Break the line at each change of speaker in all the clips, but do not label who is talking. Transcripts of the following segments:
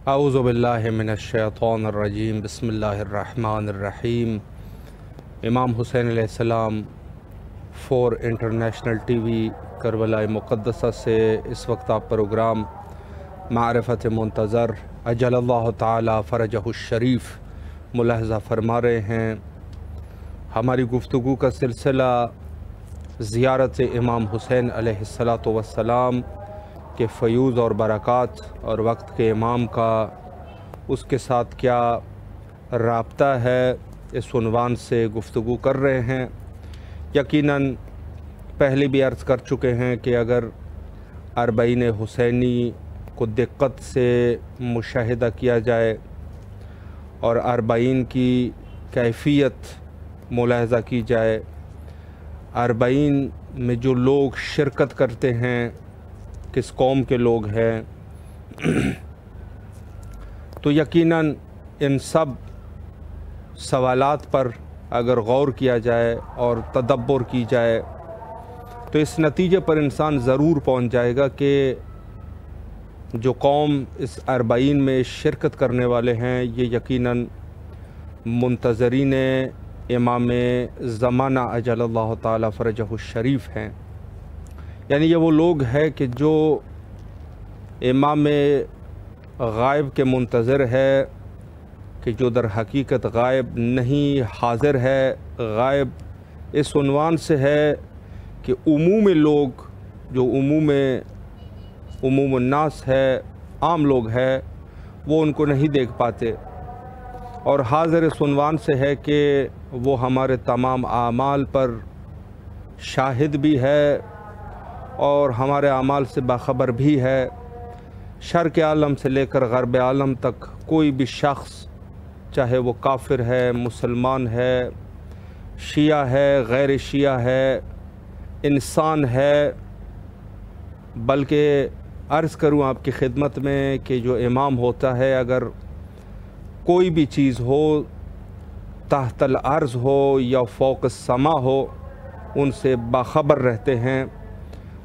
اعوذ باللہ من الشیطان الرجیم بسم اللہ الرحمن الرحیم۔ امام حسین علیہ السلام 4 انٹرنیشنل ٹی وی کربلا مقدسہ سے اس وقت آپ پروگرام معرفت منتظر اجل اللہ تعالی فرجہ الشریف ملاحظہ فرما رہے ہیں۔ ہماری گفتگو کا سلسلہ زیارت امام حسین علیہ السلام کے فیوض اور برکات اور وقت کے امام کا اس کے ساتھ کیا رابطہ ہے، اس عنوان سے گفتگو کر رہے ہیں۔ یقیناً پہلے بھی عرض کر چکے ہیں کہ اگر اربعین حسینی کو دقت سے مشاہدہ کیا جائے اور اربعین کی کیفیت ملاحظہ کی جائے، اربعین میں جو لوگ شرکت کرتے ہیں کس قوم کے لوگ ہیں، تو یقیناً ان سب سوالات پر اگر غور کیا جائے اور تدبر کی جائے تو اس نتیجے پر انسان ضرور پہنچ جائے گا کہ جو قوم اس اربعین میں شرکت کرنے والے ہیں یہ یقیناً منتظرین امام زمانہ اجل اللہ تعالی فرجہ الشریف ہیں۔ یعنی یہ وہ لوگ ہیں کہ جو امام غائب کے منتظر ہے، کہ جو در حقیقت غائب نہیں، حاضر ہے۔ غائب اس عنوان سے ہے کہ عموم لوگ جو عموم الناس ہے، عام لوگ ہے، وہ ان کو نہیں دیکھ پاتے، اور حاضر اس عنوان سے ہے کہ وہ ہمارے تمام اعمال پر شاہد بھی ہے اور ہمارے اعمال سے باخبر بھی ہے۔ شرق عالم سے لے کر غرب عالم تک کوئی بھی شخص، چاہے وہ کافر ہے، مسلمان ہے، شیعہ ہے، غیر شیعہ ہے، انسان ہے، بلکہ عرض کروں آپ کی خدمت میں کہ جو امام ہوتا ہے، اگر کوئی بھی چیز ہو، تحت الارض ہو یا فوق السما ہو، ان سے باخبر رہتے ہیں،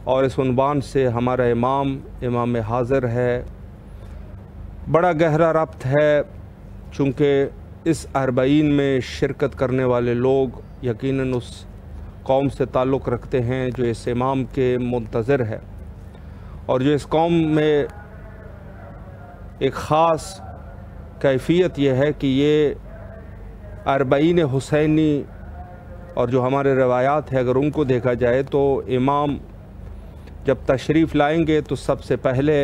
اور اس عنوان سے ہمارا امام حاضر ہے۔ بڑا گہرا ربط ہے، چونکہ اس اربعین میں شرکت کرنے والے لوگ یقیناً اس قوم سے تعلق رکھتے ہیں جو اس امام کے منتظر ہے، اور جو اس قوم میں ایک خاص کیفیت یہ ہے کہ یہ اربعین حسینی اور جو ہمارے روایات ہیں اگر ان کو دیکھا جائے تو امام جب تشریف لائیں گے تو سب سے پہلے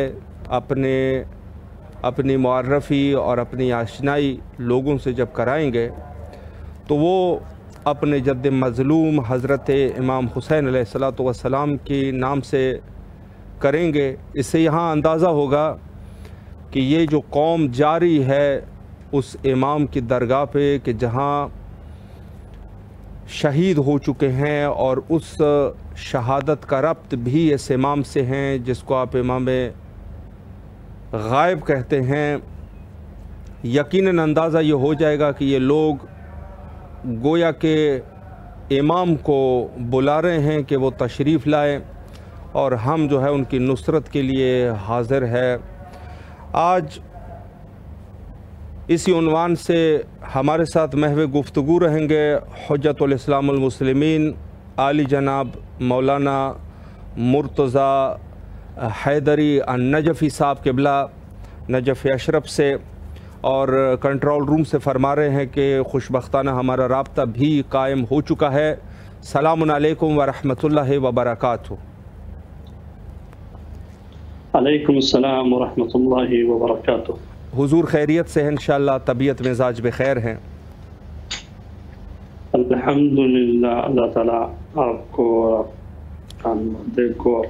اپنی معرفی اور اپنی آشنائی لوگوں سے جب کرائیں گے تو وہ اپنے جد مظلوم حضرت امام حسین علیہ السلام کے نام سے کریں گے۔ اس سے یہاں اندازہ ہوگا کہ یہ جو قوم جاری ہے اس امام کی درگاہ پہ کہ جہاں شہید ہو چکے ہیں، اور اس شہادت کا ربط بھی اس امام سے ہیں جس کو آپ امام غائب کہتے ہیں۔ یقیناً اندازہ یہ ہو جائے گا کہ یہ لوگ گویا کہ امام کو بلا رہے ہیں کہ وہ تشریف لائیں، اور ہم جو ہے ان کی نصرت کے لیے حاضر ہے۔ آج اسی عنوان سے ہمارے ساتھ محو گفتگو رہیں گے حجت الاسلام المسلمین عالی جناب مولانا مرتضی حیدری النجفی صاحب قبلہ نجف اشرف سے، اور کنٹرول روم سے فرما رہے ہیں کہ خوشبختانہ ہمارا رابطہ بھی قائم ہو چکا ہے۔ السلام علیکم ورحمۃ اللہ وبرکاتہ۔
علیکم السلام ورحمۃ اللہ وبرکاتہ۔
حضور خیریت سے ہیں انشاءاللہ، طبیعت مزاج بخیر ہیں؟
الحمدللہ، اللہ تعالیٰ آپ کو کو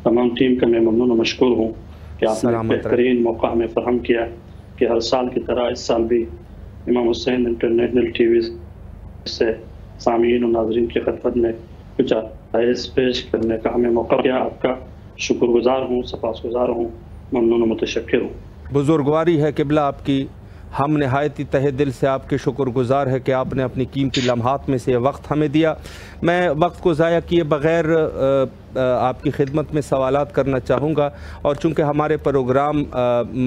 تمام ٹیم کا میں ممنون و مشکور ہوں کہ آپ نے بہترین موقع ہمیں فراہم کیا کہ ہر سال کی طرح اس سال بھی امام حسین انٹرنیشنل ٹی وی سے سامعین و ناظرین کی خدمت میں کچھ عرائض پیش کرنے کا ہمیں موقع دیا۔ آپ کا شکر گزار ہوں، سپاس گزار ہوں، ممنون و متشکر ہوں۔
بزرگواری ہے قبلہ آپ کی۔ ہم نہایت ہی تہہ دل سے آپ کے شکر گزار ہے کہ آپ نے اپنی قیمتی لمحات میں سے یہ وقت ہمیں دیا۔ میں وقت کو ضائع کیے بغیر آپ کی خدمت میں سوالات کرنا چاہوں گا، اور چونکہ ہمارے پروگرام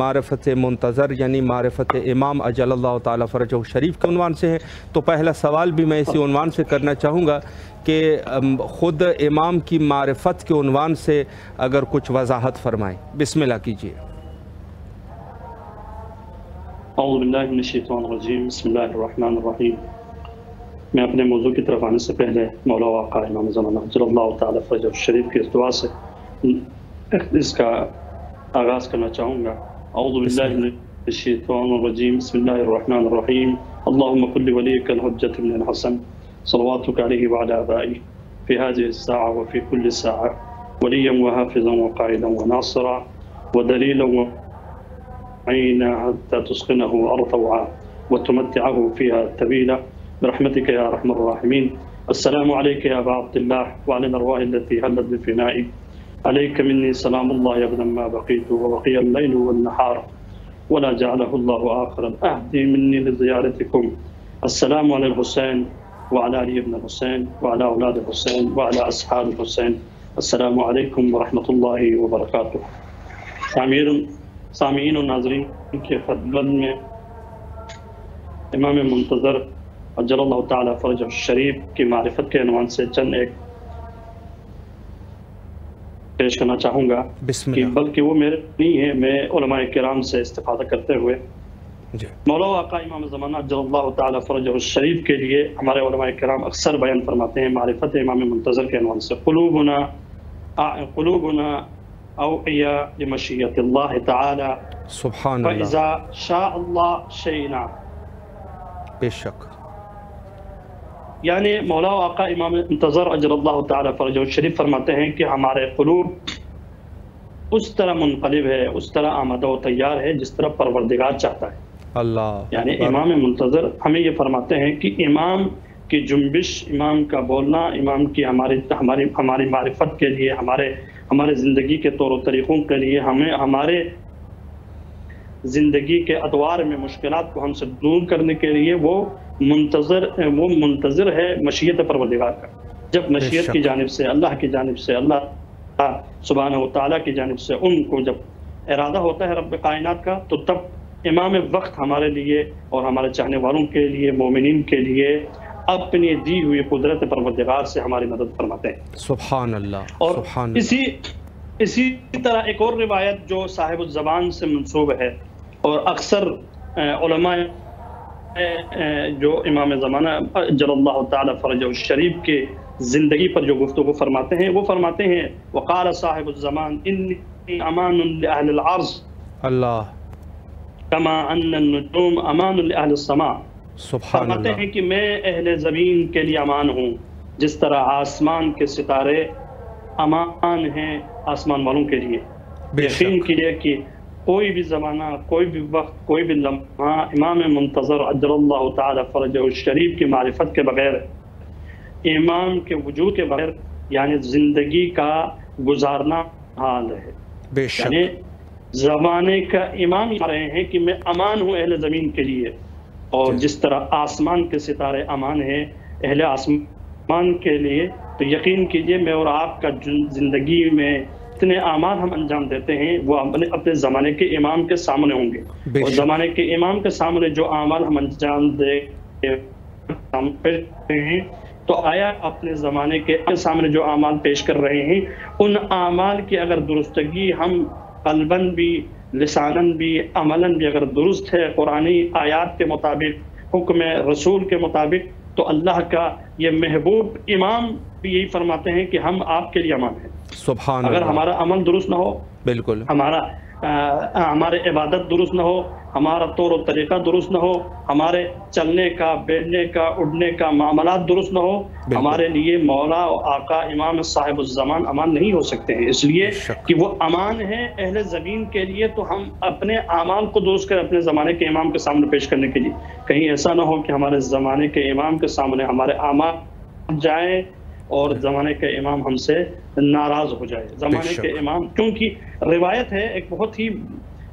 معرفت منتظر یعنی معرفت امام اجل اللہ تعالیٰ فرجہ شریف کے عنوان سے ہے، تو پہلا سوال بھی میں اسی عنوان سے کرنا چاہوں گا کہ خود امام کی معرفت کے عنوان سے اگر کچھ وضاحت فرمائیں۔ بسم اللہ کیجیے۔
اعوذ باللہ من الشیطان الرجیم، بسم اللہ الرحمن الرحیم۔ میں اپنے موضوع کی طرف آنے سے پہلے مولا و آقا امام زمانہ اجل اللہ تعالیٰ فرجہ شریف کی دعا سے اس کا آغاز کرنا چاہوں گا۔ اعوذ باللہ من الشیطان الرجیم، بسم اللہ الرحمن الرحیم۔ اللہم کل ولیک الحجۃ بن الحسن صلواتک علیہ وعلی آبائہ فی هذه الساعة وفی کل ساعة ولیا وحافظا وقائدا وناصرا ودلیلا عینا حتى تسقنه أرضا وتمتعه فيها طويلا برحمتك يا أرحم الراحمين۔ السلام عليك يا أبا عبد الله وعلى الأرواح التي هلت بفنائي، عليك مني سلام الله يا ابن ما بقيت وبقي الليل والنهار ولا جعله الله آخر العهد مني لزيارتكم۔ السلام على الحسين وعلى علي بن الحسين وعلى أولاد الحسين وعلى أصحاب الحسين۔ السلام عليكم ورحمة الله وبركاته۔ سامعین و ناظرین کے خدمت میں امام منتظر اجل اللہ تعالیٰ فرجہ شریف کی معرفت کے عنوان سے چند ایک پیش کرنا چاہوں گا، بلکہ وہ میرے نہیں ہے، میں علماء کرام سے استفادہ کرتے ہوئے مولا و آقا امام زمانہ اجل اللہ تعالیٰ فرجہ شریف کے لیے ہمارے علماء کرام اکثر بیان فرماتے ہیں معرفت امام منتظر کے عنوان سے قلوبنا اوعیہ لمشیت اللہ تعالی
سبحان اللہ
فإذا شاء اللہ شئنا۔
بے شک،
یعنی مولا و آقا امام منتظر اجل اللہ تعالی فرجہ شریف فرماتے ہیں کہ ہمارے قلوب اس طرح منقلب ہے، اس طرح آمادہ و تیار ہے جس طرح پروردگار چاہتا ہے۔
اللہ
یعنی امام منتظر ہمیں یہ فرماتے ہیں کہ امام کی جنبش، امام کا بولنا، امام کی ہماری معرفت کے لیے، ہمارے زندگی کے طور و طریقوں کے لیے، ہمیں ہمارے زندگی کے ادوار میں مشکلات کو ہم سے دور کرنے کے لیے وہ منتظر ہے مشیت پروردگار کا۔ جب مشیت کی جانب سے، اللہ کی جانب سے، اللہ سبحانہ و تعالیٰ کی جانب سے ان کو جب ارادہ ہوتا ہے رب کائنات کا، تو تب امام وقت ہمارے لیے اور ہمارے چاہنے والوں کے لیے، مومنین کے لیے اپنی دی ہوئی قدرت پروردگار سے ہماری مدد فرماتے ہیں۔
سبحان اللہ۔
اور
سبحان اللہ۔
اسی طرح ایک اور روایت جو صاحب الزبان سے منسوب ہے، اور اکثر علماء جو امام زمانہ اجل اللہ تعالی فرجہ الشریف کے زندگی پر جو گفتگو فرماتے ہیں، وہ فرماتے ہیں وقال صاحب الزمان انی امان لأہل العرض
اللہ
کما ان النجوم امان لأہل السماء۔
سبحان
فرماتے
اللہ۔
ہیں کہ میں اہل زمین کے لیے امان ہوں، جس طرح آسمان کے ستارے امان ہیں آسمان والوں کے لیے۔ یقین کیجئے کہ کوئی بھی زمانہ، کوئی بھی وقت، کوئی بھی لمحہ امام منتظر اجل اللہ تعالی فرجہ الشریف کی معرفت کے بغیر، امام کے وجود کے بغیر، یعنی زندگی کا گزارنا حال ہے۔
بے شک،
یعنی زمانے کا امام کہہ رہے ہیں کہ میں امان ہوں اہل زمین کے لیے، اور جس طرح آسمان کے ستارے امان ہیں اہل آسمان کے لیے، تو یقین کیجئے میں اور آپ کا زندگی میں اتنے اعمال ہم انجام دیتے ہیں وہ اپنے زمانے کے امام کے سامنے ہوں گے، اور زمانے کے امام کے سامنے جو اعمال ہم انجام دے ہیں، تو آیا اپنے زمانے کے سامنے جو اعمال پیش کر رہے ہیں ان اعمال کی اگر درستگی ہم قلباً بھی، لساناً بھی، عملاً بھی اگر درست ہے قرآنی آیات کے مطابق، حکم رسول کے مطابق، تو اللہ کا یہ محبوب امام بھی یہی فرماتے ہیں کہ ہم آپ کے لیے امان ہیں۔
سبحان
اگر
اللہ۔
ہمارا عمل درست نہ ہو،
بالکل،
ہمارے عبادت درست نہ ہو، ہمارا طور و طریقہ درست نہ ہو، ہمارے چلنے کا، بیٹھنے کا، اٹھنے کا معاملات درست نہ ہو، ہمارے لیے مولا و آقا امام صاحب الزمان امان نہیں ہو سکتے ہیں۔ اس لیے کہ وہ امان ہے اہل زمین کے لیے، تو ہم اپنے اعمال کو درست کر اپنے زمانے کے امام کے سامنے پیش کرنے کے لیے، کہیں ایسا نہ ہو کہ ہمارے زمانے کے امام کے سامنے ہمارے اعمال جائیں اور زمانے کے امام ہم سے ناراض ہو جائے۔ زمانے کے امام، کیونکہ روایت ہے ایک بہت ہی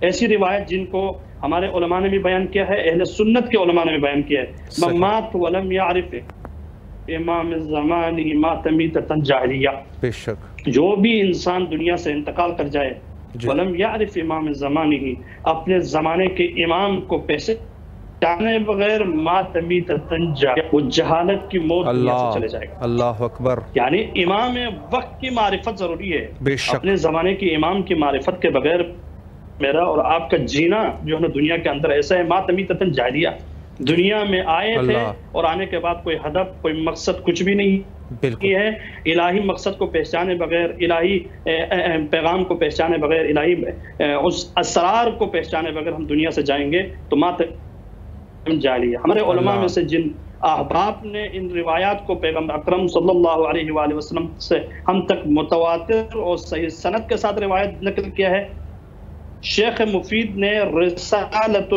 ایسی روایت جن کو ہمارے علماء نے بھی بیان کیا ہے، اہل سنت کے علماء نے بھی بیان کیا ہے، من مات ولم یعرف امام زمانہ مات میتۃ جاہلیہ،
بے شک
جو بھی انسان دنیا سے انتقال کر جائے ولم یعرف امام زمانہ، اپنے زمانے کے امام کو پہچانے بغیر مات میتۃ جاہلیہ، وہ جہالت کی موت دنیا سے چلے جائے گا۔
اللہ اکبر۔
یعنی امام وقت کی معرفت ضروری ہے،
بے شک
اپنے زمانے کے امام کی معرفت کے بغیر میرا اور آپ کا جینا جو ہے نا دنیا کے اندر ایسا ہے مات میتۃ جاہلیہ، دنیا میں آئے تھے اور آنے کے بعد کوئی ہدف کوئی مقصد کچھ بھی نہیں ہے، الہی مقصد کو پہچانے بغیر، الہی پیغام کو پہچانے بغیر، الہی اس اسرار کو پہچانے بغیر ہم دنیا سے جائیں گے تو مات جاہلیہ۔ ہمارے علماء میں سے جن احباب نے ان روایات کو پیغمبر اکرم صلی اللہ علیہ وآلہ وسلم سے ہم تک متواتر اور صحیح سند کے ساتھ روایت نقل کیا ہے، شیخ مفید نے رسالۃ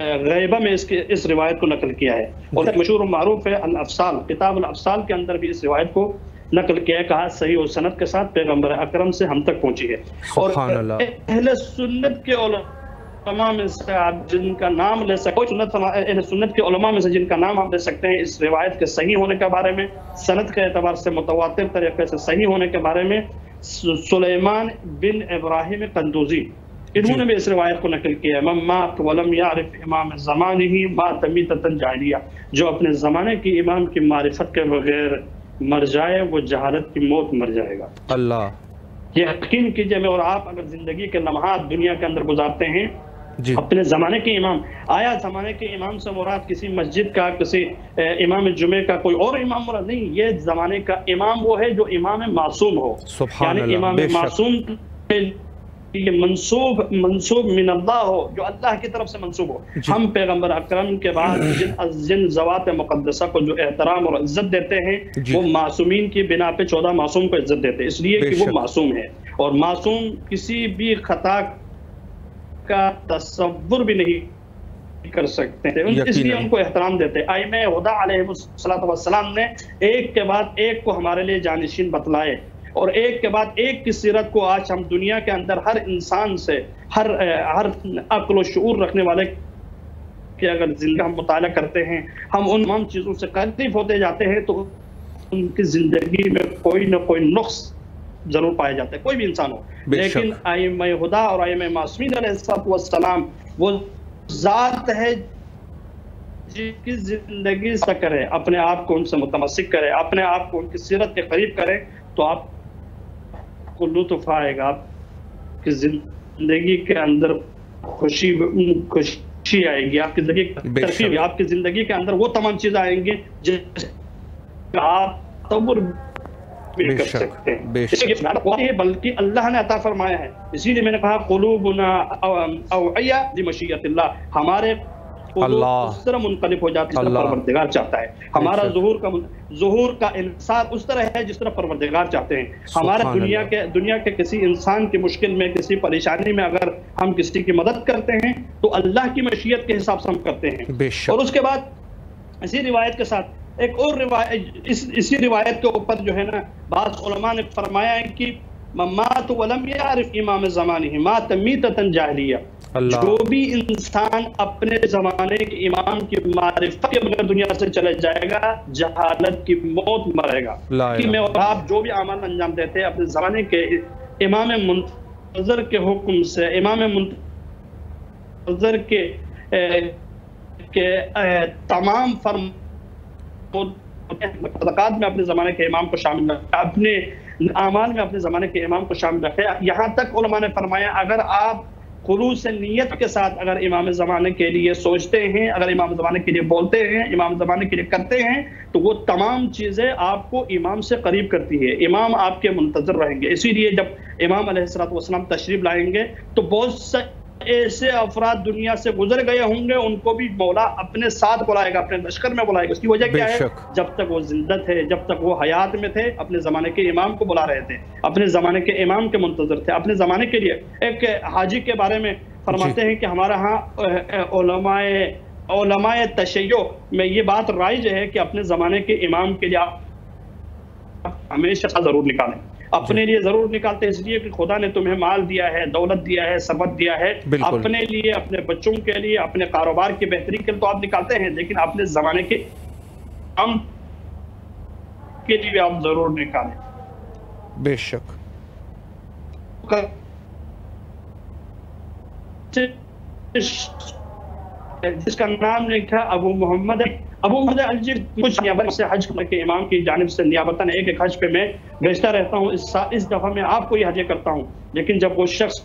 الغیبہ میں اس روایت کو نقل کیا ہے، اور مشہور و معروف ہے الافصال، کتاب الافصال کے اندر بھی اس روایت کو نقل کیا ہے، کہا صحیح و سند کے ساتھ پیغمبر اکرم سے ہم تک پہنچی ہے۔ اور اہل سنت کے علماء میں سے آپ جن کا نام لے سکتے ہیں، اہل سنت کے علماء میں سے جن کا نام ہم لے سکتے ہیں اس روایت کے صحیح ہونے کے بارے میں، سند کے اعتبار سے متواتر طریقے سے صحیح ہونے کے بارے میں، سلیمان بن ابراہیم قندوزی، انہوں نے بھی اس روایت کو نقل کیا ہے، من مات ولم یعرف امام زمانہ مات میتۃ جاہلیہ، جو اپنے زمانے کی امام کی معرفت کے بغیر مر جائے وہ جہالت کی موت مر جائے گا۔
اللہ
یہ یقین کیجئے میں اور آپ اگر زندگی کے لمحات دنیا کے اندر گزارتے ہیں اپنے زمانے کے امام، آیا زمانے کے امام سے مراد کسی مسجد کا، کسی امام جمعہ کا، کوئی اور امام مراد نہیں، یہ زمانے کا امام وہ ہے جو امام معصوم ہو، یعنی امام معصوم یہ منصوب من اللہ ہو، جو اللہ کی طرف سے منصوب ہو۔ ہم پیغمبر اکرم کے بعد جن ذوات مقدسہ کو جو احترام اور عزت دیتے ہیں وہ معصومین کی بنا پہ 14 معصوم کو عزت دیتے ہیں، اس لیے کہ وہ معصوم ہے، اور معصوم کسی بھی خطا کا تصور بھی نہیں کر سکتے، اس لیے ان کو احترام دیتے۔ ائمہ ہدی علیہ السلام نے ایک کے بعد ایک کو ہمارے لیے جانشین بتلائے، اور ایک کے بعد ایک کی سیرت کو آج ہم دنیا کے اندر ہر انسان سے، ہر عقل و شعور رکھنے والے کہ اگر زندگی ہم مطالعہ کرتے ہیں، ہم ان تمام چیزوں سے قریب ہوتے جاتے ہیں تو ان کی زندگی میں کوئی نہ کوئی نقص ضرور پائے جاتے ہیں، کوئی بھی انسان ہو، لیکن ائمہ ہدی اور ائمہ معصومین علیہ السلام وہ ذات ہے جن کی زندگی سے کرے، اپنے آپ کو ان سے متمسک کرے، اپنے آپ کو ان کی سیرت کے قریب کرے تو آپ کو لطف آئے گا، آپ کی زندگی کے اندر خوشی آئے گی، آپ کی زندگی ترقی، آپ کی زندگی کے اندر وہ تمام چیزیں آئیں گی جس کا آپ تصور بھی کر سکتے ہیں، بلکہ اللہ نے عطا فرمایا ہے۔ اسی لیے میں نے کہا قلوبنا اوعیہ لمشیۃ اللہ، ہمارے اس طرح منقلب ہو جاتی ہے جس طرح پروردگار چاہتا ہے، ہمارا ظہور کا انحصار اس طرح ہے جس طرح پروردگار چاہتے ہیں۔ ہمارا دنیا کے کسی انسان کی مشکل میں، کسی پریشانی میں اگر ہم کسی کی مدد کرتے ہیں تو اللہ کی مشیت کے حساب سے ہم کرتے ہیں۔ اور اس کے بعد اسی روایت کے ساتھ ایک اور روایت، اسی روایت کے اوپر جو ہے نا بعض علماء نے فرمایا ہے کہ مات ولم یعرف امام زمانہ مات میتۃ جاہلیہ، جو بھی انسان اپنے زمانے کے امام کی معرفت کے بغیر دنیا سے چلے جائے گا جہالت کی موت مرے گا۔ کہ میں اور آپ جو بھی اعمال انجام دیتے ہیں اپنے زمانے کے امام منتظر کے حکم سے، امام منتظر کے تمام فرمودات میں اپنے زمانے کے امام کو شامل رکھیں، اپنے اعمال میں اپنے زمانے کے امام کو شامل رکھیں۔ یہاں تک علماء نے فرمایا اگر آپ خلوص نیت کے ساتھ اگر امام زمانے کے لیے سوچتے ہیں، اگر امام زمانے کے لیے بولتے ہیں، امام زمانے کے لیے کرتے ہیں تو وہ تمام چیزیں آپ کو امام سے قریب کرتی ہے، امام آپ کے منتظر رہیں گے۔ اسی لیے جب امام علیہ السلام تشریف لائیں گے تو بہت سے ایسے افراد دنیا سے گزر گئے ہوں گے، ان کو بھی مولا اپنے ساتھ بلائے گا، اپنے لشکر میں بلائے گا۔ اس کی وجہ کیا ہے؟ جب تک وہ زندہ تھے، جب تک وہ حیات میں تھے، اپنے زمانے کے امام کو بلا رہے تھے، اپنے زمانے کے امام کے منتظر تھے، اپنے زمانے کے لیے۔ ایک حاجی کے بارے میں فرماتے ہیں کہ ہمارا ہاں علماء تشیع میں یہ بات رائج ہے کہ اپنے زمانے کے امام کے لیے آپ ہمیشہ ضرور نکالیں، اپنے لیے ضرور نکالتے اس لیے کہ خدا نے تمہیں مال دیا ہے، دولت دیا ہے، ثروت دیا ہے، اپنے لیے، اپنے بچوں کے لیے، اپنے کاروبار کی بہتری کے لیے تو آپ نکالتے ہیں، لیکن اپنے زمانے کے کام کے لیے آپ ضرور نکالیں۔
بے شک۔
جس کا نام لکھا ابو محمد الجی، کچھ نیابت سے حج کے امام کی جانب سے نیابتاً ایک حج پہ میں بھیجتا رہتا ہوں، اس دفعہ میں آپ کو یہ ہدیہ کرتا ہوں۔ لیکن جب وہ شخص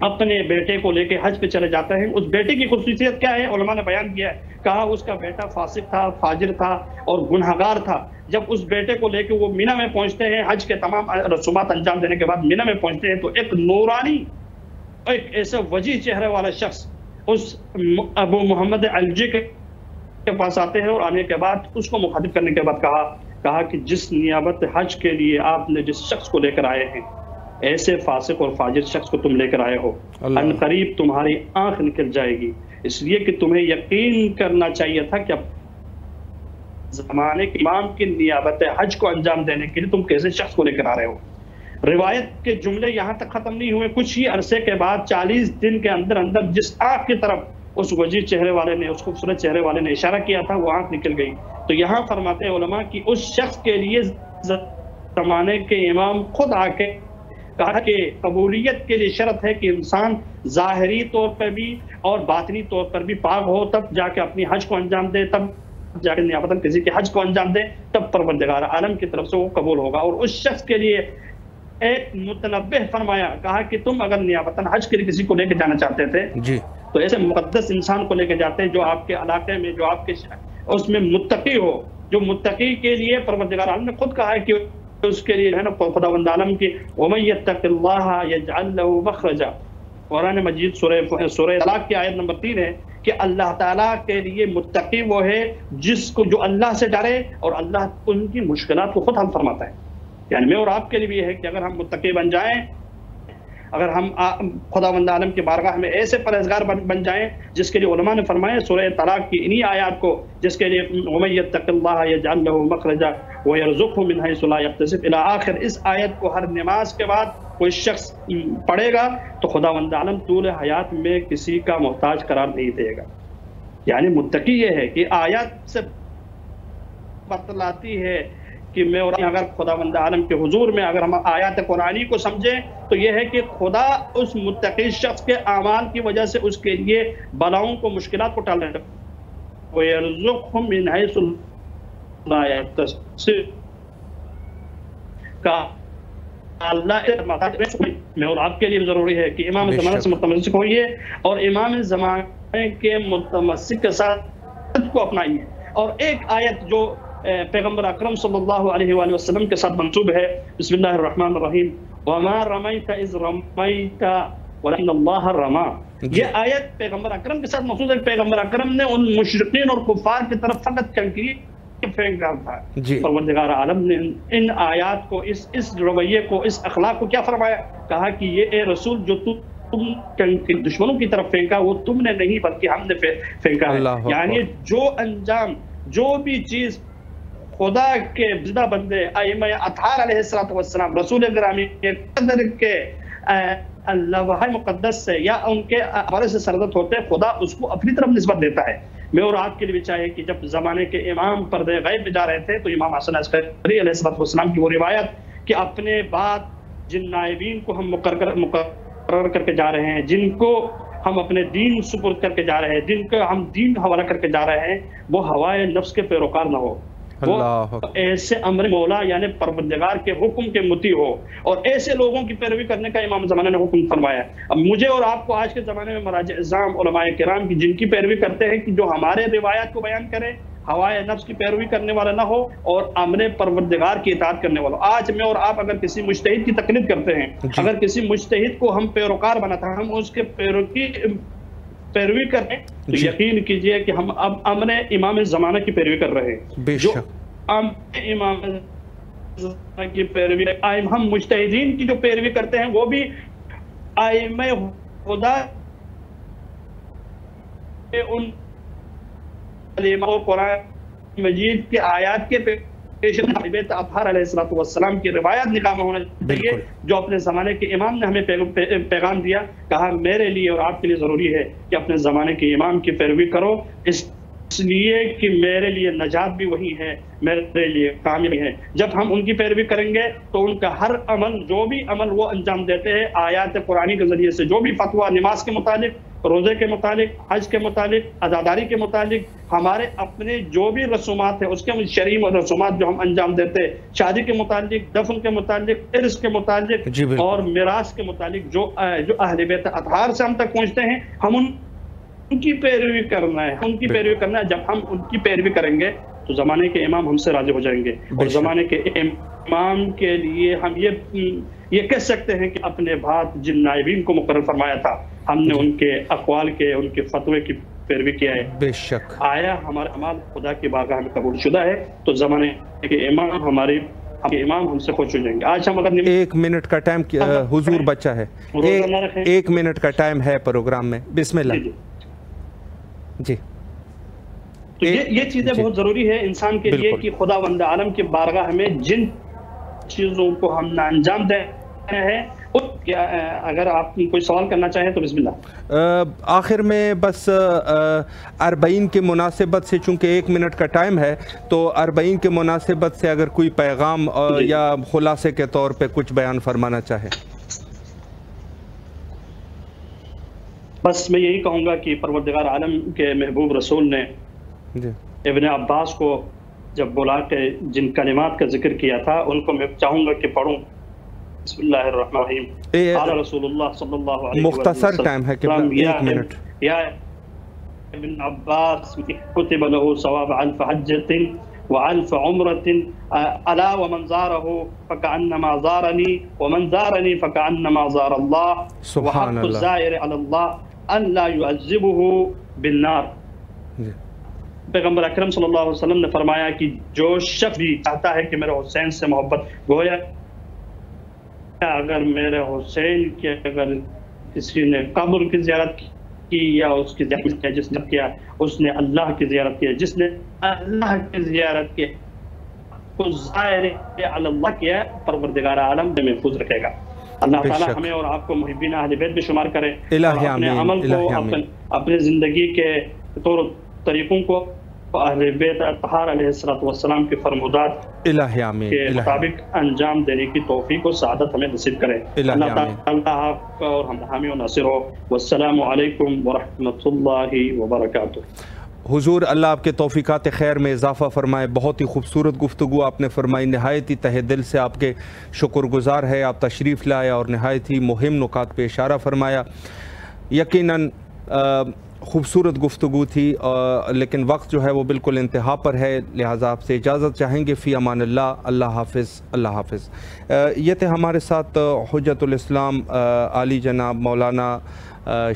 اپنے بیٹے کو لے کے حج پہ چلے جاتے ہیں، اس بیٹے کی خصوصیت کیا ہے علماء نے بیان کیا ہے، کہا اس کا بیٹا فاسق تھا، فاجر تھا اور گنہگار تھا۔ جب اس بیٹے کو لے کے وہ مینا میں پہنچتے ہیں، حج کے تمام رسومات انجام دینے کے بعد مینا میں پہنچتے ہیں، تو ایک نورانی، ایک ایسا وجیح چہرے والا شخص اس ابو محمد الجی کے پاس آتے ہیں، اور آنے کے بعد اس کو مخاطب کرنے کے بعد کہا کہ جس نیابت حج کے لیے آپ نے جس شخص کو لے کر آئے ہیں، ایسے فاسق اور فاجر شخص کو تم لے کر آئے ہو، ان قریب تمہاری آنکھ نکل جائے گی، اس لیے کہ تمہیں یقین کرنا چاہیے تھا کہ اب زمانے کے امام کی نیابت حج کو انجام دینے کے لیے تم کیسے شخص کو لے کر آ رہے ہو۔ روایت کے جملے یہاں تک ختم نہیں ہوئے، کچھ ہی عرصے کے بعد 40 دن کے اندر جس آنکھ کی طرف اس وجیح چہرے والے نے، اس خوبصورت چہرے والے نے اشارہ کیا تھا، وہ آنکھ نکل گئی۔ تو یہاں فرماتے ہیں علماء کہ اس شخص کے لیے زمانے کے امام خود آ کے کہا کہ قبولیت کے لیے شرط ہے کہ انسان ظاہری طور پر بھی اور باطنی طور پر بھی پاک ہو، تب جا کے اپنی حج کو انجام دے، تب جا کے نیابتاً کسی کے حج کو انجام دے، تب پروردگار عالم کی طرف سے وہ قبول ہوگا۔ اور اس شخص کے لیے ایک متنبہ فرمایا، کہا کہ تم اگر نیابتاً حج کے لیے کسی کو لے کے جانا چاہتے تھے تو ایسے مقدس انسان کو لے کے جاتے ہیں جو آپ کے علاقے میں، جو آپ کے اس میں متقی ہو، جو متقی کے لیے پروردگار عالم نے خود کہا ہے کہ اس کے لیے ہے نا خداوند عالم کی وَمَن يَتَّقِ اللَّهَ يَجْعَلْ لَهُ مَخْرَجًا، قرآن مجید سورہ طلاق کی آیت نمبر 3 ہے کہ اللہ تعالیٰ کے لیے متقی وہ ہے جس کو جو اللہ سے ڈرے اور اللہ ان کی مشکلات کو خود حل فرماتا ہے۔ یعنی میں اور آپ کے لیے بھی یہ ہے کہ اگر ہم متقی بن جائیں، اگر ہم خداوند عالم کی بارگاہ میں ایسے پرہیزگار بن جائیں جس کے لیے علماء نے فرمایا سورہ طلاق کی انہی آیات کو، جس کے لیے وَمَن يَتَّقِ اللَّهَ يَجْعَلْ لَهُ مَخْرَجًا وَيَرْزُقْهُ مِنْ حَيْثُ لَا يَحْتَسِبُ إلى آخر۔ اس آیت کو ہر نماز کے بعد کوئی شخص پڑھے گا تو خداوند عالم طول حیات میں کسی کا محتاج قرار نہیں دے گا۔ یعنی متقی یہ ہے کہ آیات سے بتلاتی ہے کہ میں اور اگر خداوند عالم کے حضور میں اگر ہم آیات قرآنی کو سمجھیں تو یہ ہے کہ خدا اس متقی شخص کے اعمال کی وجہ سے اس کے لیے بلاؤں کو، مشکلات کو ٹال دیتا ہے۔ وَيَرْزُقْهُ مِنْ حَيْثُ لَا يَحْتَسِبُ کا اللہ میں اور آپ کے لیے ضروری ہے کہ امام زمانہ سے متمسک ہوئیے اور امام زمانے کے متمسک کے ساتھ کو اپنائیے۔ اور ایک آیت جو پیغمبر اکرم صلی اللہ علیہ وآلہ وسلم کے ساتھ منسوب ہے، بسم اللہ الرحمن الرحیم، وَمَا رَمَيْتَ إِذْ رَمَيْتَ وَلَكِنَّ اللَّهَ رَمَى۔ یہ آیت پیغمبر اکرم کے ساتھ منسوب ہے۔ پیغمبر اکرم نے ان مشرقین اور کفار کی طرف فقط کنکری پھینکا تھا۔ پروردگار عالم نے ان آیات کو، اس رویے کو، اس اخلاق کو کیا فرمایا؟ کہا کہ یہ اے رسول جو تم دشمنوں کی طرف پھینکا وہ تم نے نہیں بلکہ ہم نے پھینکا ہے۔ یعنی جو انجام، جو بھی چیز خدا کے زندہ بندے ائمہ اطہار علیہ السلام، رسول گرامی کے قدر کے لوح مقدس سے یا ان کے حوالے سے سرزد ہوتے، خدا اس کو اپنی طرف نسبت دیتا ہے۔ میں اور آپ کے لیے بھی چاہیے کہ جب زمانے کے امام پردے غیب میں جا رہے تھے تو امام حسن عسکری علیہ السلام کی وہ روایت کہ اپنے بعد جن نائبین کو ہم مقرر کر کے جا رہے ہیں، جن کو ہم اپنے دین سپرد کر کے جا رہے ہیں، جن کو ہم دین حوالہ کر کے جا رہے ہیں، وہ ہوائے نفس کے پیروکار نہ ہو، وہ ایسے امر مولا یعنی پروردگار کے حکم کے مطیع ہو، اور ایسے لوگوں کی پیروی کرنے کا امام زمانہ نے حکم فرمایا۔ اب مجھے اور آپ کو آج کے زمانے میں مراجع اعظام علماء کرام کی جن کی پیروی کرتے ہیں کہ جو ہمارے روایات کو بیان کرے، ہوائے نفس کی پیروی کرنے والا نہ ہو اور امر پروردگار کی اطاعت کرنے والا۔ آج میں اور آپ اگر کسی مجتہد کی تقلید کرتے ہیں، اگر کسی مجتہد کو ہم پیروکار بناتے ہیں، ہم اس کے پیروی کریں تو یقین کیجئے کہ ہم اب امر امام زمانہ کی پیروی کر رہے ہیں۔ جو امام زمانہ کی پیروی، ہم مجتہدین کی جو پیروی کرتے ہیں وہ بھی ائمہ خدا ان اور قرآن مجید کے آیات کے بیت اطہار علیہ السلام کی روایات نگاہ میں ہونا چاہیے، جو اپنے زمانے کے امام نے ہمیں پیغام دیا، کہا میرے لیے اور آپ کے لیے ضروری ہے کہ اپنے زمانے کے امام کی پیروی کرو، اس لیے کہ میرے لیے نجات بھی وہی ہے، میرے لیے کامیابی ہے۔ جب ہم ان کی پیروی کریں گے تو ان کا ہر عمل، جو بھی عمل وہ انجام دیتے ہیں، آیات قرآنی کے ذریعے سے جو بھی فتویٰ نماز کے متعلق، روزے کے متعلق، حج کے متعلق، عزاداری کے متعلق، ہمارے اپنے جو بھی رسومات ہیں اس کے شرعی رسومات جو ہم انجام دیتے ہیں، شادی کے متعلق، دفن کے متعلق، عرس کے متعلق اور میراث کے متعلق جو اہل بیت اطہار سے ہم تک پہنچتے ہیں، ہم ان کی پیروی کرنا ہے، ان کی پیروی کرنا ہے۔ جب ہم ان کی پیروی کریں گے تو زمانے کے امام ہم سے راضی ہو جائیں گے، اور زمانے کے امام کے لیے ہم یہ کہہ سکتے ہیں کہ اپنے بعد جن نائبین کو مقرر فرمایا تھا، ہم نے ان کے اقوال کے، ان کے فتوے کی پیروی کیا ہے۔
بے شک
آیا ہمارا عمل خدا کی بارگاہ میں قبول شدہ ہے تو زمانے کے امام امام ہم سے خوش ہو جائیں گے۔ آج ہم اگر
1 منٹ کا ٹائم حضور بچا ہے، 1 منٹ کا ٹائم ہے پروگرام میں، بسم اللہ جی۔
تو یہ چیزیں بہت ضروری ہے انسان کے لیے کہ خداوند عالم کی بارگاہ میں جن چیزوں کو ہم نہ انجام دے رہے ہیں، اگر آپ کوئی سوال کرنا چاہیں تو بسم اللہ۔
آخر میں بس 40 کے مناسبت سے، چونکہ 1 منٹ کا ٹائم ہے، تو 40 کے مناسبت سے اگر کوئی پیغام یا خلاصے کے طور پہ کچھ بیان فرمانا چاہے۔
بس میں یہی کہوں گا کہ پروردگار عالم کے محبوب رسول نے ابن عباس کو جب بلا کے جن کلمات کا ذکر کیا تھا ان کو میں چاہوں گا کہ پڑھوں۔ بسم اللہ الرحمن الرحیم۔ قال رسول اللہ صلی اللہ علیہ وسلم،
مختصر ٹائم ہے، 1 منٹ۔
یا ابن عباس کتب له ثواب 1000 حجۃ و1000 عمرۃ الا ومن زاره فكأنما زارني ومن زارني فكأنما زار الله وحق الزائر على الله ان لا يعذبه بالنار۔ پیغمبر اکرم صلی اللہ علیہ وسلم نے فرمایا کہ جو شخص بھی چاہتا ہے کہ میرے حسین سے محبت، گویا اگر میرے حسین کے اگر کسی نے قبر کی زیارت کی یا اس کی زیارت کیا، جس نے کیا اس نے اللہ کی زیارت کیا، جس نے اللہ کی زیارت کی کو ظاہر علی اللہ کیا، پروردگار عالم میں محفوظ رکھے گا۔ اللہ تعالیٰ ہمیں اور آپ کو محبین اہل بیت میں شمار کرے، اپنے عمل کو، اپنے زندگی کے طور و طریقوں کو اہل بیت اطہار علیہ السلام کے فرمودات کے مطابق انجام دینے کی توفیق و سعادت ہمیں نصیب کرے۔ اللہ تعالیٰ آپ کا اور ہم حامی و ناصر ہو۔ والسلام علیکم ورحمۃ اللہ وبرکاتہ۔
حضور اللہ آپ کے توفیقات خیر میں اضافہ فرمائے۔ بہت ہی خوبصورت گفتگو آپ نے فرمائی، نہایت ہی تہ دل سے آپ کے شکر گزار ہے۔ آپ تشریف لائے اور نہایت ہی مہم نکات پہ اشارہ فرمایا۔ یقیناً خوبصورت گفتگو تھی، لیکن وقت جو ہے وہ بالکل انتہا پر ہے، لہٰذا آپ سے اجازت چاہیں گے۔ فی امان اللہ، اللہ حافظ، اللہ حافظ۔ یہ تھے ہمارے ساتھ حجت الاسلام عالی جناب مولانا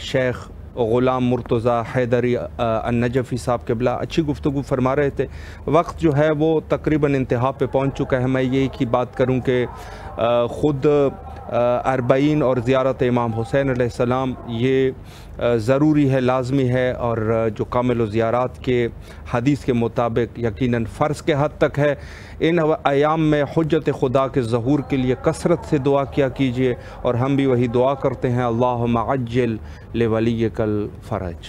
شیخ غلام مرتضیٰ حیدری النجفی صاحب قبلہ۔ اچھی گفتگو فرما رہے تھے۔ وقت جو ہے وہ تقریباً انتہا پہ پہنچ چکا ہے۔ میں یہ کی بات کروں کہ خود 40 اور زیارت امام حسین علیہ السلام یہ ضروری ہے، لازمی ہے، اور جو کامل و زیارات کے حدیث کے مطابق یقیناً فرض کے حد تک ہے۔ ان ایام میں حجت خدا کے ظہور کے لیے کثرت سے دعا کیا کیجئے، اور ہم بھی وہی دعا کرتے ہیں، اللہم عجل لولیک الفرج۔